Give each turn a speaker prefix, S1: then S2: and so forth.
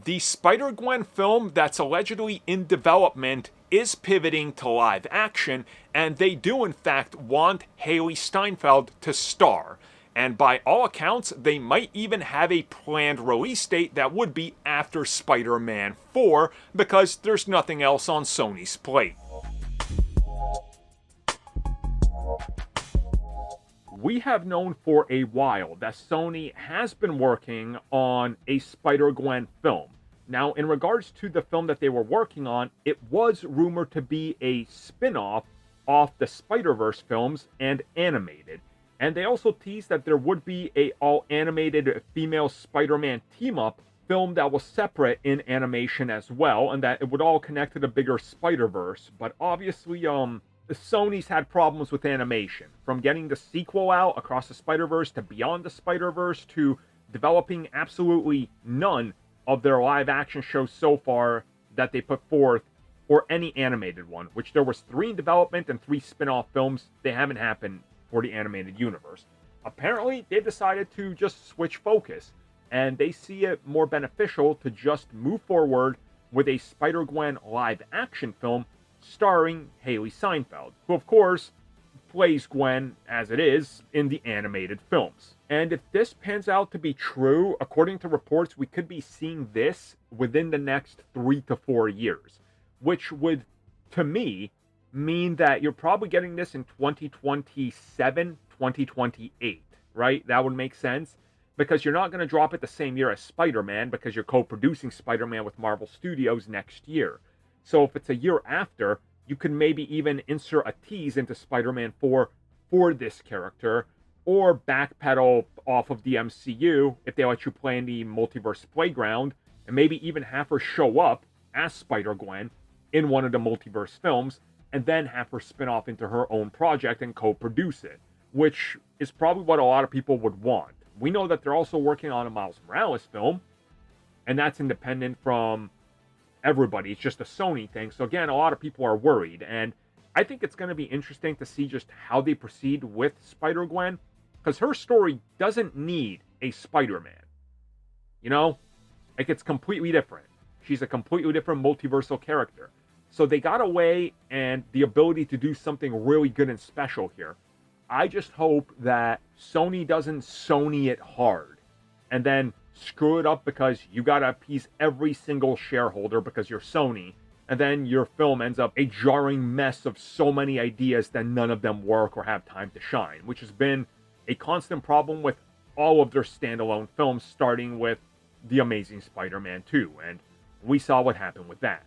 S1: The Spider-Gwen film that's allegedly in development is pivoting to live action, and they do in fact want Hailee Steinfeld to star. And by all accounts, they might even have a planned release date that would be after Spider-Man 4, because there's nothing else on Sony's plate. We have known for a while that Sony has been working on a Spider-Gwen film. Now, in regards to the film that they were working on, it was rumored to be a spin-off off the Spider-Verse films and animated. And they also teased that there would be a all-animated female Spider-Man team-up film that was separate in animation as well, and that it would all connect to the bigger Spider-Verse. But obviously, Sony's had problems with animation. From getting the sequel out Across the Spider-Verse to Beyond the Spider-Verse to developing absolutely none of their live-action shows so far that they put forth, or any animated one, which there was 3 in development and 3 spin-off films. They haven't happened for the animated universe. Apparently, they've decided to just switch focus, and they see it more beneficial to just move forward with a Spider-Gwen live-action film starring Hailee Steinfeld, who of course plays Gwen as it is in the animated films. And if this pans out to be true, according to reports, we could be seeing this within the next 3 to 4 years, which would, to me, mean that you're probably getting this in 2027, 2028, right? That would make sense, because you're not going to drop it the same year as Spider-Man, because you're co-producing Spider-Man with Marvel Studios next year. So if it's a year after, you can maybe even insert a tease into Spider-Man 4 for this character, or backpedal off of the MCU if they let you play in the multiverse playground, and maybe even have her show up as Spider-Gwen in one of the multiverse films, and then have her spin off into her own project and co-produce it, which is probably what a lot of people would want. We know that they're also working on a Miles Morales film, and that's independent from everybody. It's just a Sony thing. So again, a lot of people are worried, and I think it's going to be interesting to see just how they proceed with Spider-Gwen, because her story doesn't need a Spider-Man. You know? Like, it's completely different. She's a completely different multiversal character. So they got a way and the ability to do something really good and special here. I just hope that Sony doesn't Sony it hard and then screw it up because you got to appease every single shareholder because you're Sony, and then your film ends up a jarring mess of so many ideas that none of them work or have time to shine, which has been a constant problem with all of their standalone films, starting with The Amazing Spider-Man 2, and we saw what happened with that.